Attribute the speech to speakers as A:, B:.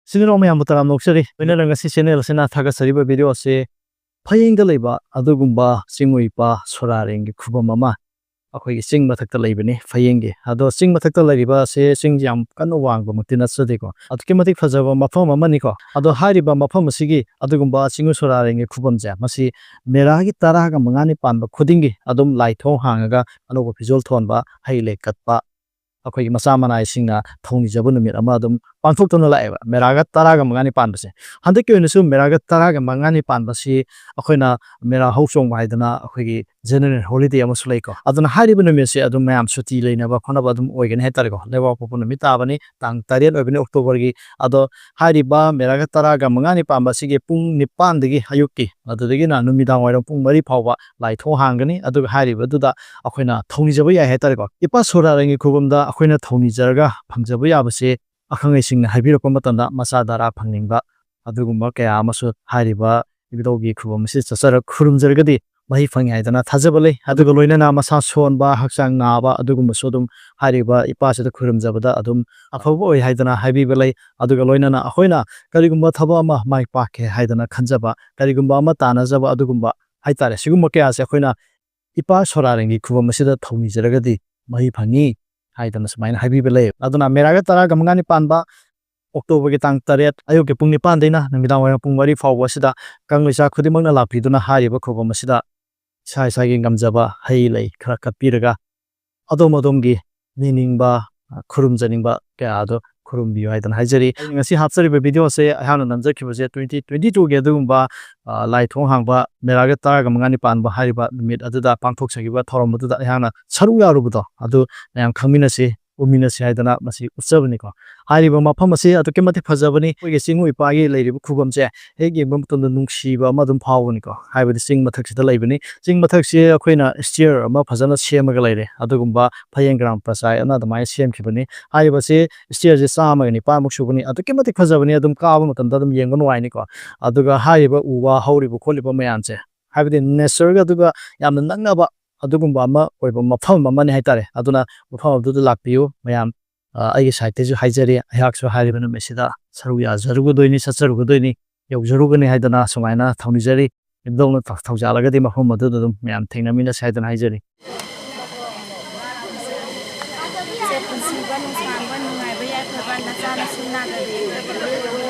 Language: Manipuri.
A: Sinirong mayam taram noksari winner ngasi channel sina thaga sariba video se phayeng da leiba adugumba singui pa sorareng gi khubam ama akhoi gi sing mathak ta leibani phayeng gi ado sing mathak ta leiba se sing jam kan wang ba mutina sade ko adke matik phajaba mafam ama ni ko ado hariba mafam asigi adugumba singu sorareng gi khubam ja masi mera gi tara ga mangani pan ba khuding gi adum lai thong hangaga anogo phijol thon ba haile katpa akhoi masa mana isingna thongni jabun mi ama adum panthok tona laeba meraga taraga mangani panbase hande ke onesu meraga taraga mangani panbasi akhoina mera hauchong baidana akhoi general holiday ama sulaiko aduna haribu no mese adum mayam suti leina ba khona ba adum oigen hetar ko lewa popun mi tabani tang tarian obini october gi ado hariba meraga taraga mangani panbasi ge pung nipan degi hayukki adudegi na numidang wairo pung mari phawba lai tho hangani adu hariba duda akhoina thongni jabu ya hetar ko ipa sora rangi khubumda akhoina thongni jarga phamjabu yabase akhangai singna haibirako matanda masa dara phangninga adugumba kaya amasu hariba ibidogi khubum si chachara khurumjargadi mahi phangi haidana thajabale aduga loinana masa sonba hakchang naba adugumba sodum hariba ipasada khurumjabada adum afabu oi haidana haibibelai aduga loinana akhoina karigumba thaba ma mai pakhe haidana khanjaba karigumba ama tanajaba adugumba haitare sigumba kaya se akhoina ipa sorarengi khubum sida thongni jargadi mahi phangi haidana smaina haibibelai aduna meraga tara gamangani panba October ki tang taret ayo ke pungni pan deina namidang wa pung mari faw wasida kanglisa khudimangna lapiduna hariba khobam asida sai sai gi ngamjaba hei lei khara kapiraga adom adom gi niningba khurumjaning ba ka ado khurum biyo haidan haijari ngasi hapsari ba video se ahana namja khibase 2022 ge dugumba lai thong hangba meraga tara gamangani panba hariba numit aduda pangthok sagiba thorom aduda ahana saru yarubudo adu nayam khangmina se umina se haidana masi utsabani ko hariba mafam ase atuke matik phajabani oige singu ipagi leiribu khubam che hege bamton nungsi ba madum phawani ko haibadi sing mathak sida leibani sing mathak se akhoina stair ama phajana semaga leire adugumba phayeng gram prasai ana damai sem khibani hariba se stair je sama ni pa muk subani atuke matik phajabani adum kaaba matam da dum yengon waini ko aduga hariba uwa hauribu kholiba mayam che haibadi nature ga aduga yamna nangnaba adugumba ama oiba mafam amani haitare aduna mafam abdu lakpiu mayam aigi site ju haijari ayakso haribanu mesida saruya zarugo doini sacharugo doini yawjarugani haidana sumaina thawnijari ibdongna thawjalagadi mafam adu dum mayam thengnamina saidana haijari
B: Se punsi ban sang ban ngai ba ya ka ban na sa na sin na da